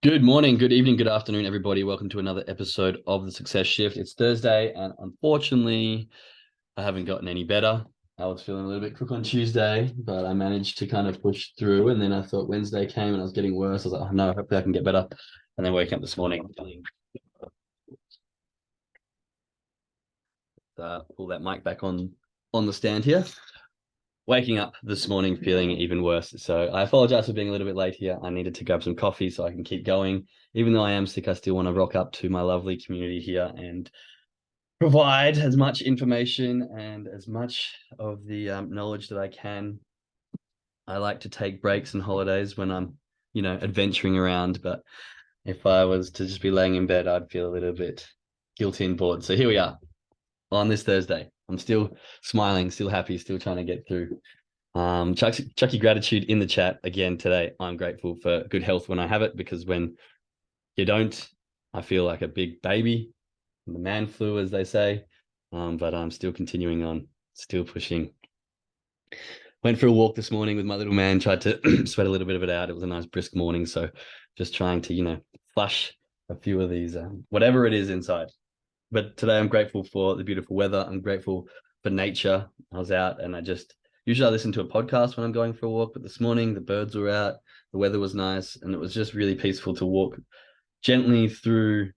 Good morning, good evening, good afternoon, everybody. Welcome to another episode of The Success Shift. It's Thursday, and unfortunately, I haven't gotten any better. I was feeling a little bit crook on Tuesday, but I managed to kind of push through. And then I thought Wednesday came and I was getting worse. I was like, oh no, hopefully I can get better. And then waking up this morning, pull that mic back on the stand here. Waking up this morning feeling even worse. So I apologize for being a little bit late here. I needed to grab some coffee so I can keep going. Even though I am sick, I still want to rock up to my lovely community here and provide as much information and as much of the knowledge that I can. I like to take breaks and holidays when I'm, adventuring around. But if I was to just be laying in bed, I'd feel a little bit guilty and bored. So here we are on this Thursday. I'm still smiling, still happy, still trying to get through. Chucky gratitude in the chat again today. I'm grateful for good health when I have it, because when you don't, I feel like a big baby, the man flu, as they say. But I'm still continuing on, still pushing. Went for a walk this morning with my little man, tried to sweat a little bit of it out. It was a nice brisk morning. So just trying to, flush a few of these, whatever it is inside. But today I'm grateful for the beautiful weather. I'm grateful for nature. I was out and usually I listen to a podcast when I'm going for a walk, but this morning the birds were out, the weather was nice, and it was just really peaceful to walk gently through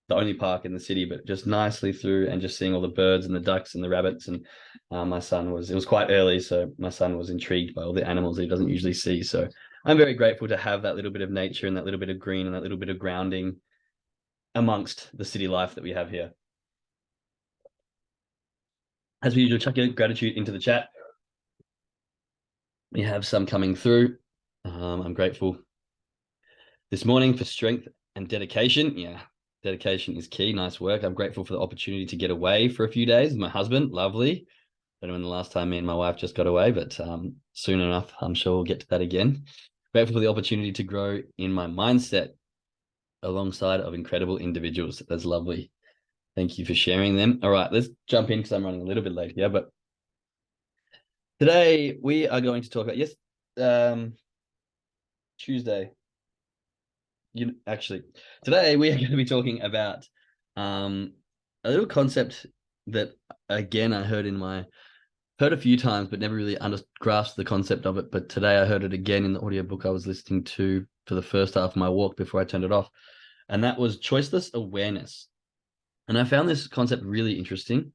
the only park in the city, but just nicely through and just seeing all the birds and the ducks and the rabbits. And it was quite early, so my son was intrigued by all the animals that he doesn't usually see. So I'm very grateful to have that little bit of nature and that little bit of green and that little bit of grounding amongst the city life that we have here. As we usually, chuck your gratitude into the chat. We have some coming through. I'm grateful this morning for strength and dedication. Yeah, dedication is key. Nice work. I'm grateful for the opportunity to get away for a few days with my husband. Lovely. Don't know when the last time me and my wife just got away, but soon enough, I'm sure we'll get to that again. Grateful for the opportunity to grow in my mindset alongside of incredible individuals. That's lovely. Thank you for sharing them. All right, let's jump in because I'm running a little bit late here. But today we are going to talk about, Tuesday. Today we are going to be talking about a little concept that, again, I heard a few times, but never really grasped the concept of it. But today I heard it again in the audiobook I was listening to for the first half of my walk before I turned it off. And that was choiceless awareness. And I found this concept really interesting.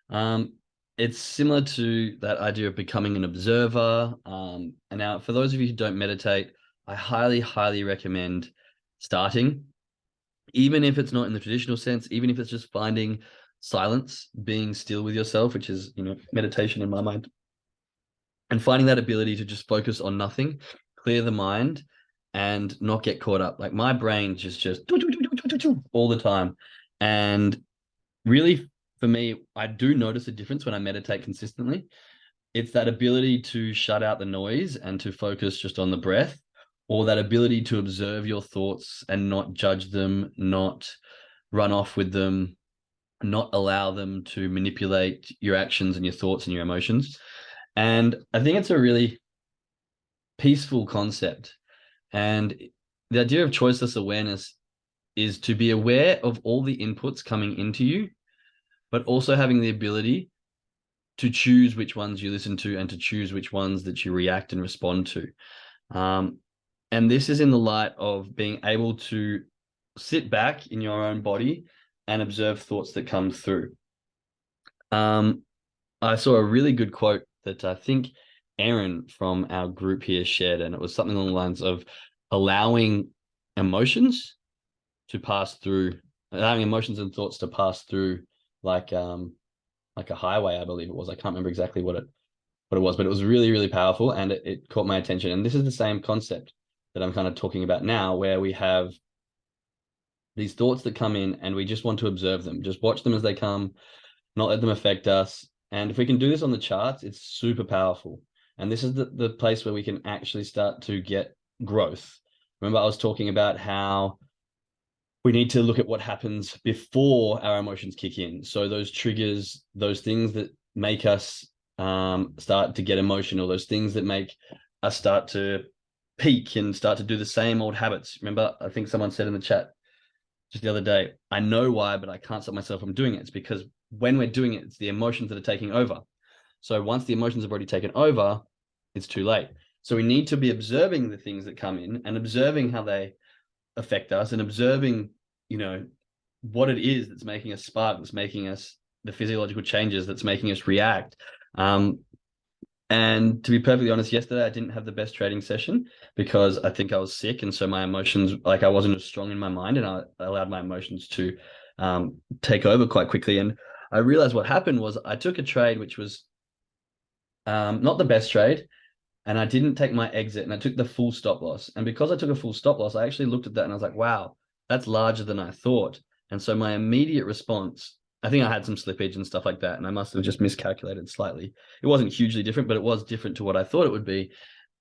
It's similar to that idea of becoming an observer. And now, for those of you who don't meditate, I highly, highly recommend starting, even if it's not in the traditional sense, even if it's just finding silence, being still with yourself, which is, meditation in my mind, and finding that ability to just focus on nothing, clear the mind, and not get caught up. Like, my brain just all the time. And really, for me, I do notice a difference when I meditate consistently. It's that ability to shut out the noise and to focus just on the breath, or that ability to observe your thoughts and not judge them, not run off with them, not allow them to manipulate your actions and your thoughts and your emotions. And I think it's a really peaceful concept. And the idea of choiceless awareness is to be aware of all the inputs coming into you, but also having the ability to choose which ones you listen to and to choose which ones that you react and respond to. And this is in the light of being able to sit back in your own body and observe thoughts that come through. I saw a really good quote that I think Aaron from our group here shared, and it was something along the lines of allowing emotions to pass through, allowing emotions and thoughts to pass through like a highway, I believe it was. I can't remember exactly what it was, but it was really, really powerful, and it caught my attention. And this is the same concept that I'm kind of talking about now, where we have these thoughts that come in and we just want to observe them, just watch them as they come, not let them affect us. And if we can do this on the charts, it's super powerful. And this is the place where we can actually start to get growth. Remember, I was talking about how we need to look at what happens before our emotions kick in. So those triggers, those things that make us start to get emotional, those things that make us start to peak and start to do the same old habits. Remember, I think someone said in the chat just the other day, I know why, but I can't stop myself from doing it. It's because when we're doing it, it's the emotions that are taking over. So once the emotions have already taken over, it's too late. So we need to be observing the things that come in and observing how they affect us and observing, what it is that's making us spark, that's making us the physiological changes, that's making us react. And to be perfectly honest, yesterday I didn't have the best trading session because I think I was sick. And so my emotions, I wasn't as strong in my mind, and I allowed my emotions to take over quite quickly. And I realized what happened was I took a trade, which was not the best trade. And I didn't take my exit, and I took the full stop loss. And because I took a full stop loss, I actually looked at that and I was like, wow, that's larger than I thought. And so my immediate response, I think I had some slippage and stuff like that, and I must have just miscalculated slightly. It wasn't hugely different, but it was different to what I thought it would be.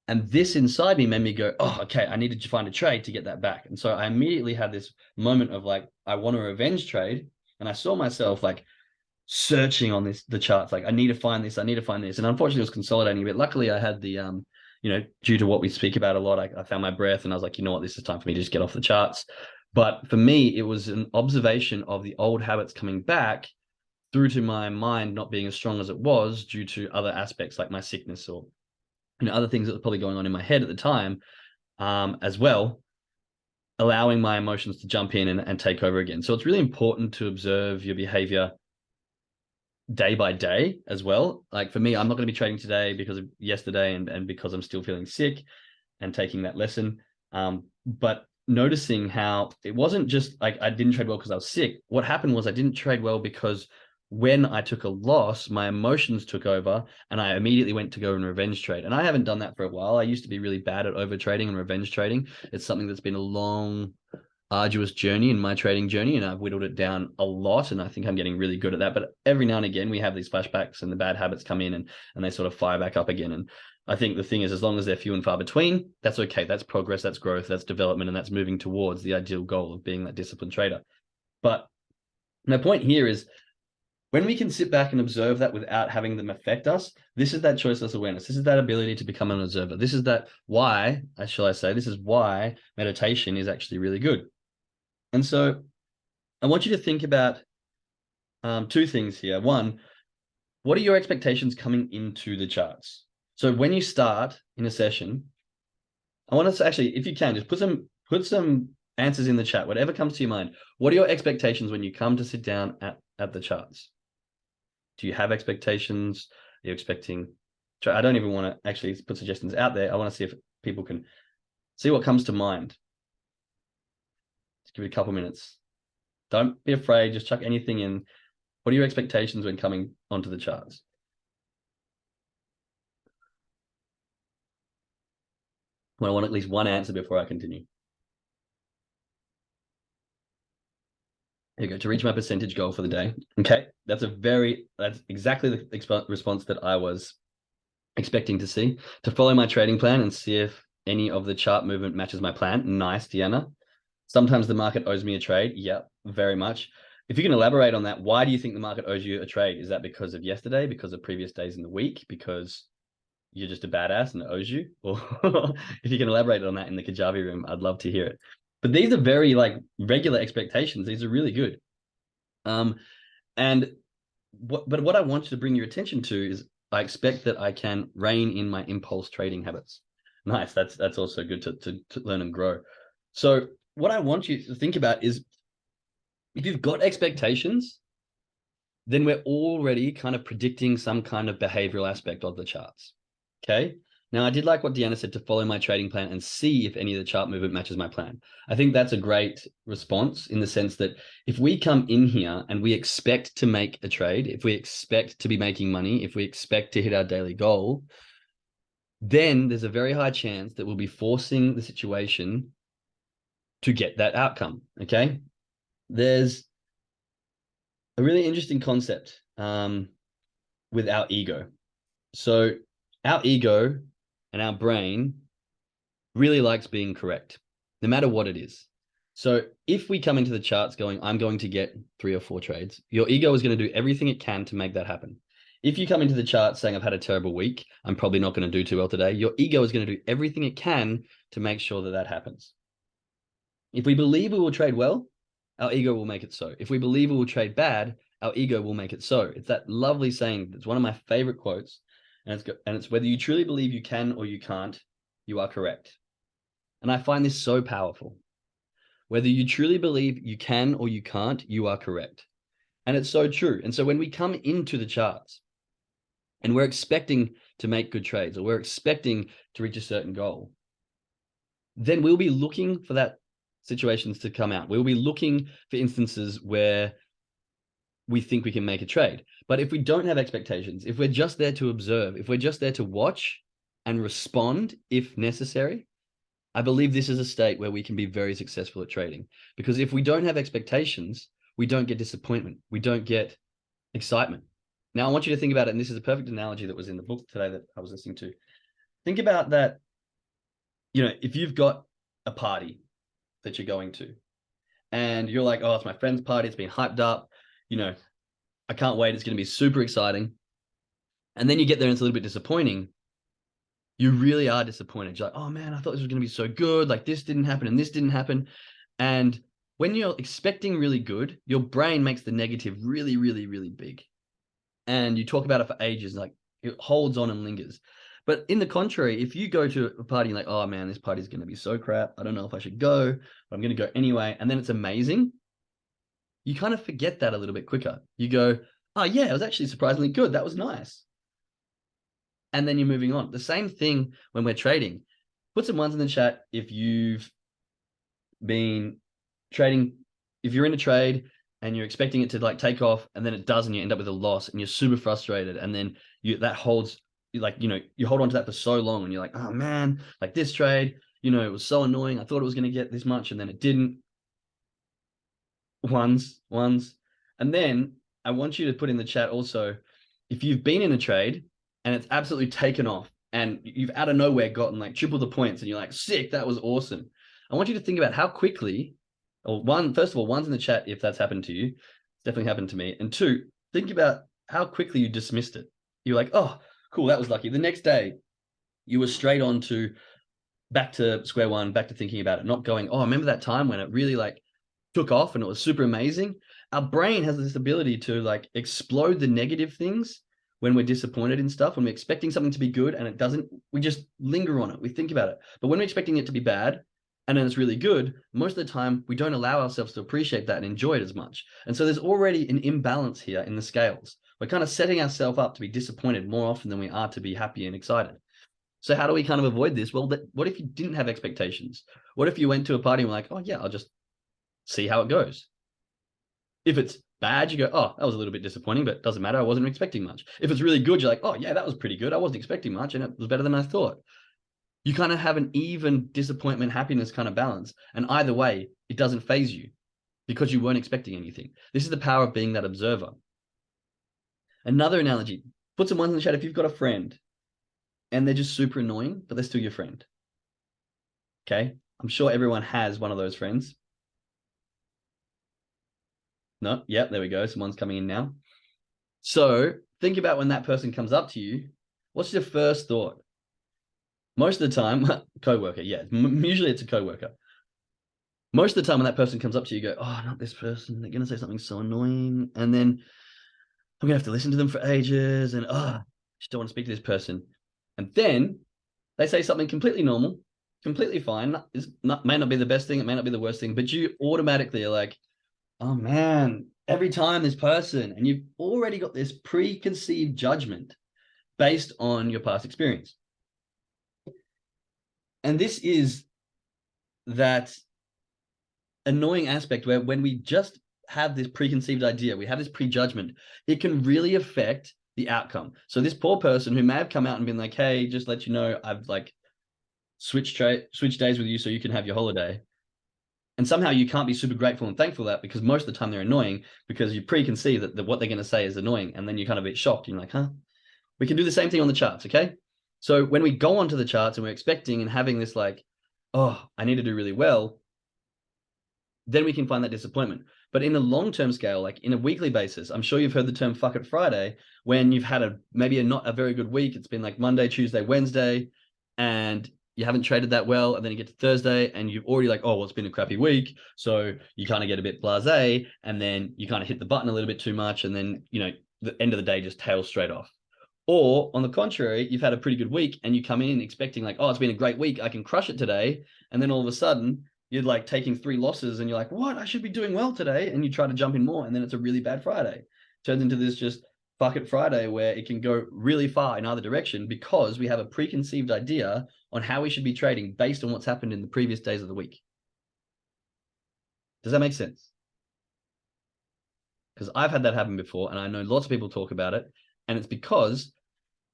And this inside me made me go, oh, okay, I needed to find a trade to get that back. And so I immediately had this moment of like, I want a revenge trade. And I saw myself like searching on the charts, like I need to find this, and unfortunately it was consolidating a bit. Luckily I had the due to what we speak about a lot, I found my breath and I was like, you know what, this is time for me to just get off the charts. But for me, it was an observation of the old habits coming back through to my mind not being as strong as it was due to other aspects like my sickness or other things that were probably going on in my head at the time, as well, allowing my emotions to jump in and take over again. So it's really important to observe your behavior day by day as well. Like for me, I'm not going to be trading today because of yesterday and because I'm still feeling sick and taking that lesson. But noticing how it wasn't just like I didn't trade well because I was sick. What happened was I didn't trade well because when I took a loss, my emotions took over and I immediately went to go and revenge trade. And I haven't done that for a while. I used to be really bad at over trading and revenge trading. It's something that's been a long, arduous journey in my trading journey, and I've whittled it down a lot, and I think I'm getting really good at that. But every now and again we have these flashbacks and the bad habits come in and they sort of fire back up again. And I think the thing is, as long as they're few and far between, that's okay. That's progress, that's growth, that's development, and that's moving towards the ideal goal of being that disciplined trader. But my point here is, when we can sit back and observe that without having them affect us, this is that choiceless awareness. This is that ability to become an observer. This is that why, shall I say, this is why meditation is actually really good. And so I want you to think about two things here. One, what are your expectations coming into the charts? So when you start in a session, I want us to actually, if you can, just put some answers in the chat, whatever comes to your mind. What are your expectations when you come to sit down at the charts? Do you have expectations? Are you expecting? I don't even want to actually put suggestions out there. I want to see if people can see what comes to mind. Just give it a couple minutes. Don't be afraid. Just chuck anything in. What are your expectations when coming onto the charts? I want at least one answer before I continue. Here you go. To reach my percentage goal for the day. Okay. That's exactly the response that I was expecting to see. To follow my trading plan and see if any of the chart movement matches my plan. Nice, Deanna. Sometimes the market owes me a trade. Yeah, very much. If you can elaborate on that, why do you think the market owes you a trade? Is that because of yesterday, because of previous days in the week, because you're just a badass and it owes you? Or if you can elaborate on that in the Kajabi room, I'd love to hear it. But these are very regular expectations. These are really good. And what I want you to bring your attention to is I expect that I can rein in my impulse trading habits. Nice. That's also good to learn and grow. So what I want you to think about is, if you've got expectations, then we're already kind of predicting some kind of behavioral aspect of the charts. Okay. Now, I did like what Deanna said, to follow my trading plan and see if any of the chart movement matches my plan. I think that's a great response, in the sense that if we come in here and we expect to make a trade, if we expect to be making money, if we expect to hit our daily goal, then there's a very high chance that we'll be forcing the situation to get that outcome. Okay. There's a really interesting concept with our ego. So our ego and our brain really likes being correct, no matter what it is. So if we come into the charts going, I'm going to get 3 or 4 trades, your ego is going to do everything it can to make that happen. If you come into the chart saying, I've had a terrible week, I'm probably not going to do too well today, your ego is going to do everything it can to make sure that that happens. If we believe we will trade well, our ego will make it so. If we believe we will trade bad, our ego will make it so. It's that lovely saying. It's one of my favorite quotes. And it's whether you truly believe you can or you can't, you are correct. And I find this so powerful. Whether you truly believe you can or you can't, you are correct. And it's so true. And so when we come into the charts and we're expecting to make good trades, or we're expecting to reach a certain goal, then we'll be looking for that situations to come out. We'll be looking for instances where we think we can make a trade. But if we don't have expectations, if we're just there to observe, if we're just there to watch and respond if necessary, I believe this is a state where we can be very successful at trading. Because if we don't have expectations, we don't get disappointment. We don't get excitement. Now, I want you to think about it, and this is a perfect analogy that was in the book today that I was listening to. Think about that, if you've got a party that you're going to, and you're like, oh, it's my friend's party, it's been hyped up, I can't wait, it's going to be super exciting. And then you get there and it's a little bit disappointing. You really are disappointed. You're like, oh man, I thought this was going to be so good. Like this didn't happen and this didn't happen. And when you're expecting really good, your brain makes the negative really, really, really big. And you talk about it for ages, like it holds on and lingers. But in the contrary, if you go to a party like, oh man, this party's going to be so crap, I don't know if I should go, but I'm going to go anyway, and then it's amazing, you kind of forget that a little bit quicker. You go, oh yeah, it was actually surprisingly good. That was nice. And then you're moving on. The same thing when we're trading. Put some ones in the chat if you've been trading, if you're in a trade and you're expecting it to like take off and then it does and you end up with a loss and you're super frustrated, and then you hold on to that for so long and you're like, oh man, like this trade, it was so annoying. I thought it was going to get this much and then it didn't. Ones. And then I want you to put in the chat also, if you've been in a trade and it's absolutely taken off and you've out of nowhere gotten like triple the points and you're like, sick, that was awesome. I want you to think about how quickly, first of all, one's in the chat if that's happened to you. It's definitely happened to me. And two, think about how quickly you dismissed it. You're like, oh, cool, that was lucky. The next day, you were straight on to back to square one, back to thinking about it, not going, oh, I remember that time when it really like took off and it was super amazing. Our brain has this ability to like explode the negative things when we're disappointed in stuff, when we're expecting something to be good and it doesn't, we just linger on it. We think about it. But when we're expecting it to be bad and then it's really good, most of the time we don't allow ourselves to appreciate that and enjoy it as much. And so there's already an imbalance here in the scales. We're kind of setting ourselves up to be disappointed more often than we are to be happy and excited. So how do we kind of avoid this? Well, what if you didn't have expectations? What if you went to a party and were like, oh yeah, I'll just see how it goes. If it's bad, you go, oh, that was a little bit disappointing, but it doesn't matter. I wasn't expecting much. If it's really good, you're like, oh yeah, that was pretty good. I wasn't expecting much and it was better than I thought. You kind of have an even disappointment, happiness kind of balance. And either way, it doesn't phase you because you weren't expecting anything. This is the power of being that observer. Another analogy, put some ones in the chat. If you've got a friend and they're just super annoying, but they're still your friend. Okay. I'm sure everyone has one of those friends. No, yep, there we go. Someone's coming in now. So think about when that person comes up to you, what's your first thought? Most of the time, coworker, yeah, usually it's a coworker. Most of the time when that person comes up to you, you go, oh, not this person. They're going to say something so annoying. And then I'm going to have to listen to them for ages. And I just don't want to speak to this person. And then they say something completely normal, completely fine. May not be the best thing. It may not be the worst thing, but you automatically are like, oh man, every time this person, and you've already got this preconceived judgment based on your past experience. And this is that annoying aspect where when we just have this preconceived idea, we have this prejudgment, it can really affect the outcome. So this poor person who may have come out and been like, hey, just let you know, I've like switched days with you so you can have your holiday. And somehow you can't be super grateful and thankful for that because most of the time they're annoying because you preconceive that what they're going to say is annoying. And then you're kind of a bit shocked. You're like, huh? We can do the same thing on the charts, okay? So when we go onto the charts and we're expecting and having this like, oh, I need to do really well, then we can find that disappointment. But in a long-term scale, like in a weekly basis, I'm sure you've heard the term "fuck it Friday" when you've had maybe not a very good week. It's been like Monday, Tuesday, Wednesday, and you haven't traded that well, and then you get to Thursday and you've already like, oh, well, it's been a crappy week. So you kind of get a bit blasé, and then you kind of hit the button a little bit too much, and then, the end of the day just tails straight off. Or on the contrary, you've had a pretty good week and you come in expecting like, oh, it's been a great week, I can crush it today. And then all of a sudden you're like taking 3 losses and you're like, what? I should be doing well today. And you try to jump in more, and then it's a really bad Friday. Turns into this just fuck it Friday where it can go really far in either direction because we have a preconceived idea on how we should be trading based on what's happened in the previous days of the week. Does that make sense? Because I've had that happen before, and I know lots of people talk about it. And it's because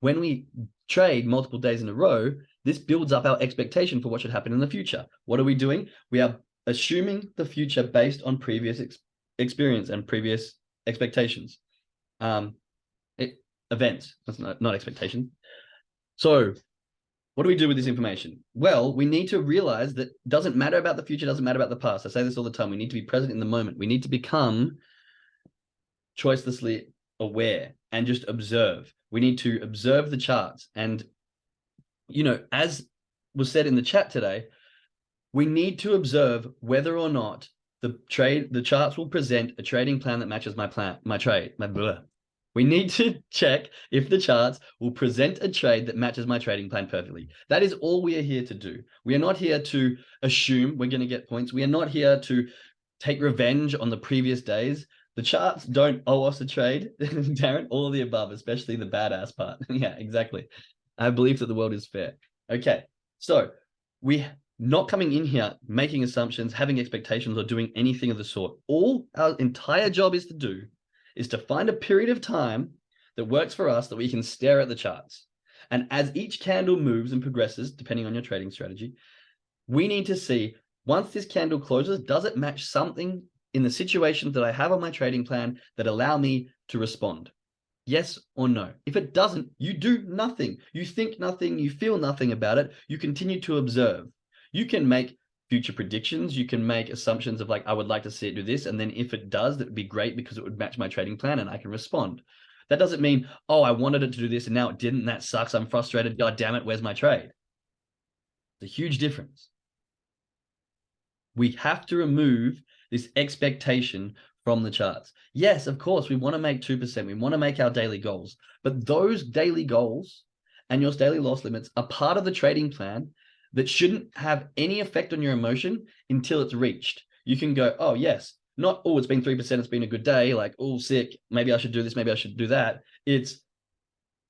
when we trade multiple days in a row, this builds up our expectation for what should happen in the future. What are we doing? We are assuming the future based on previous experience and previous expectations. Events, that's not expectations. So what do we do with this information? Well, we need to realize that it doesn't matter about the future, doesn't matter about the past. I say this all the time. We need to be present in the moment. We need to become choicelessly aware and just observe. We need to observe the charts. And, as was said in the chat today, we need to observe whether or not the charts will present a trading plan that matches my trade. We need to check if the charts will present a trade that matches my trading plan perfectly. That is all we are here to do. We are not here to assume we're going to get points. We are not here to take revenge on the previous days. The charts don't owe us a trade, Darren, all of the above, especially the badass part. Yeah, exactly. I believe that the world is fair. Okay, so we not coming in here, making assumptions, having expectations, or doing anything of the sort. All our entire job is to do is to find a period of time that works for us that we can stare at the charts. And as each candle moves and progresses, depending on your trading strategy, we need to see, once this candle closes, does it match something in the situations that I have on my trading plan that allow me to respond? Yes or no? If it doesn't, you do nothing. You think nothing, you feel nothing about it. You continue to observe. You can make future predictions. You can make assumptions of like, I would like to see it do this. And then if it does, that would be great because it would match my trading plan and I can respond. That doesn't mean, oh, I wanted it to do this and now it didn't. That sucks. I'm frustrated. God damn it. Where's my trade? It's a huge difference. We have to remove this expectation from the charts. Yes, of course, we want to make 2%. We want to make our daily goals. But those daily goals and your daily loss limits are part of the trading plan that shouldn't have any effect on your emotion until it's reached. You can go, oh, yes, not, oh, it's been 3%, it's been a good day, like, oh, sick, maybe I should do this, maybe I should do that. It's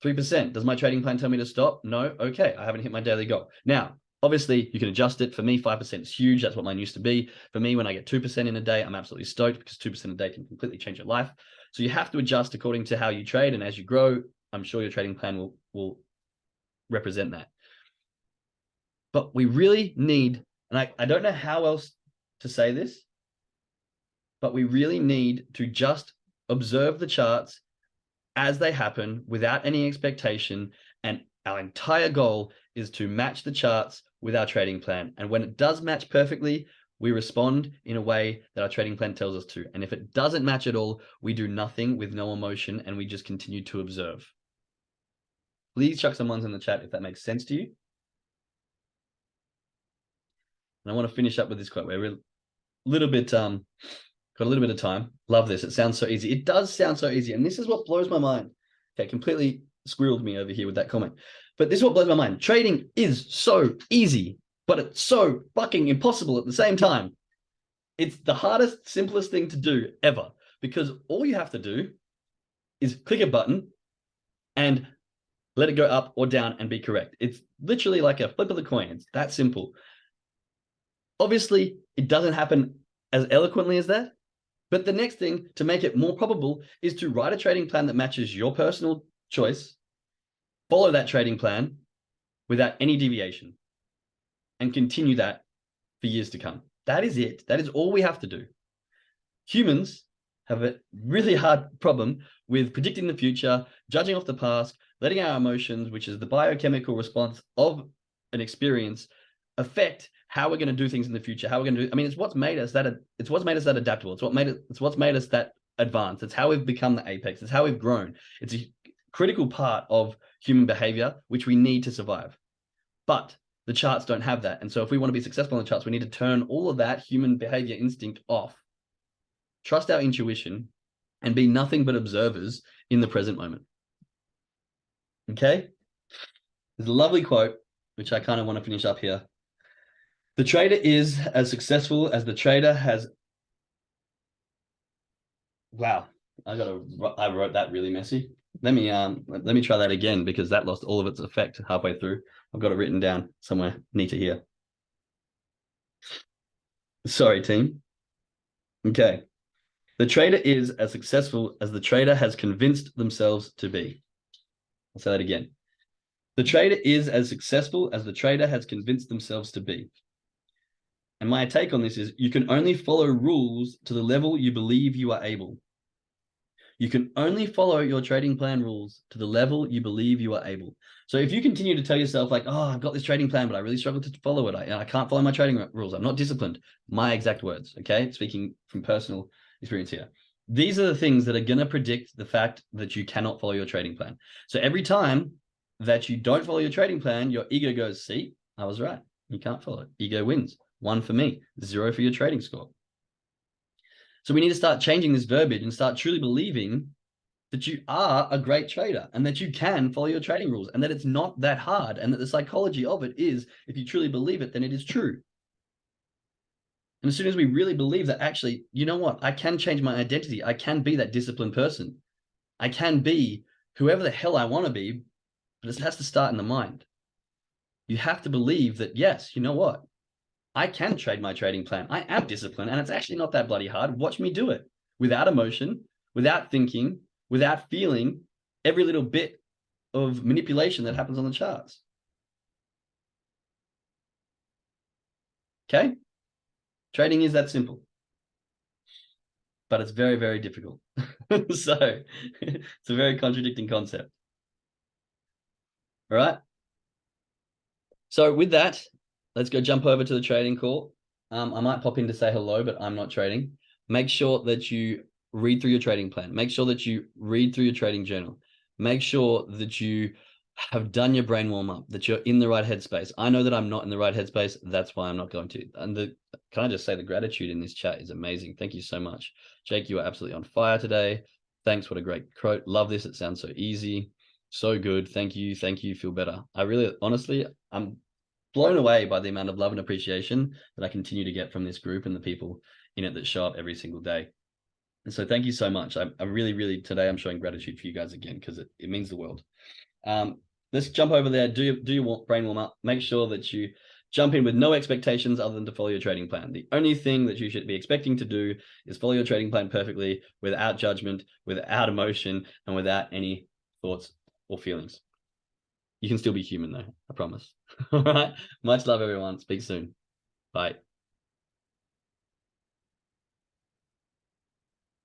3%. Does my trading plan tell me to stop? No. Okay, I haven't hit my daily goal. Now, obviously, you can adjust it. For me, 5% is huge. That's what mine used to be. For me, when I get 2% in a day, I'm absolutely stoked because 2% a day can completely change your life. So you have to adjust according to how you trade. And as you grow, I'm sure your trading plan will represent that. But we really need, and I don't know how else to say this, but we really need to just observe the charts as they happen without any expectation. And our entire goal is to match the charts with our trading plan. And when it does match perfectly, we respond in a way that our trading plan tells us to. And if it doesn't match at all, we do nothing with no emotion and we just continue to observe. Please chuck some ones in the chat if that makes sense to you. And I want to finish up with this quote. We're a little bit, got a little bit of time. Love this. It sounds so easy. It does sound so easy. And this is what blows my mind. Okay, completely squirreled me over here with that comment. But this is what blows my mind. Trading is so easy, but it's so fucking impossible at the same time. It's the hardest, simplest thing to do ever, because all you have to do is click a button and let it go up or down and be correct. It's literally like a flip of the coin. It's that simple. Obviously, it doesn't happen as eloquently as that. But the next thing to make it more probable is to write a trading plan that matches your personal choice, follow that trading plan without any deviation, and continue that for years to come. That is it. That is all we have to do. Humans have a really hard problem with predicting the future, judging off the past, letting our emotions, which is the biochemical response of an experience, affect how we're going to do things in the future, how we're going to do. I mean, it's what's made us that adaptable. It's what's made us that advanced. It's how we've become the apex. It's how we've grown. It's a critical part of human behavior, which we need to survive. But the charts don't have that. And so if we want to be successful in the charts, we need to turn all of that human behavior instinct off, trust our intuition, and be nothing but observers in the present moment. Okay? There's a lovely quote, which I kind of want to finish up here. The trader is as successful as the trader has. Wow, I wrote that really messy. Let me try that again, because that lost all of its effect halfway through. I've got it written down somewhere. Need to hear. Sorry, team. Okay. The trader is as successful as the trader has convinced themselves to be. I'll say that again. The trader is as successful as the trader has convinced themselves to be. And my take on this is, you can only follow rules to the level you believe you are able. You can only follow your trading plan rules to the level you believe you are able. So if you continue to tell yourself like, oh, I've got this trading plan, but I really struggle to follow it. I can't follow my trading rules. I'm not disciplined. My exact words, okay? Speaking from personal experience here. These are the things that are going to predict the fact that you cannot follow your trading plan. So every time that you don't follow your trading plan, your ego goes, see, I was right. You can't follow it. Ego wins. 1 for me, 0 for your trading score. So we need to start changing this verbiage and start truly believing that you are a great trader and that you can follow your trading rules and that it's not that hard, and that the psychology of it is, if you truly believe it, then it is true. And as soon as we really believe that, actually, you know what? I can change my identity. I can be that disciplined person. I can be whoever the hell I want to be, but it has to start in the mind. You have to believe that, yes, you know what? I can trade my trading plan. I am disciplined, and it's actually not that bloody hard. Watch me do it without emotion, without thinking, without feeling every little bit of manipulation that happens on the charts. Okay? Trading is that simple, but it's very, very difficult. So it's a very contradicting concept. All right. So with that, let's go jump over to the trading call. I might pop in to say hello, but I'm not trading. Make sure that you read through your trading plan. Make sure that you read through your trading journal. Make sure that you have done your brain warm up, that you're in the right headspace. I know that I'm not in the right headspace. That's why I'm not going to. And can I just say, the gratitude in this chat is amazing. Thank you so much. Jake, you are absolutely on fire today. Thanks. What a great quote. Love this. It sounds so easy. So good. Thank you. Thank you. Feel better. I really, honestly, I'm blown away by the amount of love and appreciation that I continue to get from this group and the people in it that show up every single day. And so thank you so much. I really, really, today I'm showing gratitude for you guys again, because it means the world. Let's jump over there. Do your brain warm up. Make sure that you jump in with no expectations other than to follow your trading plan. The only thing that you should be expecting to do is follow your trading plan perfectly, without judgment, without emotion, and without any thoughts or feelings. You can still be human though, I promise. All right. Much love, everyone. Speak soon. Bye.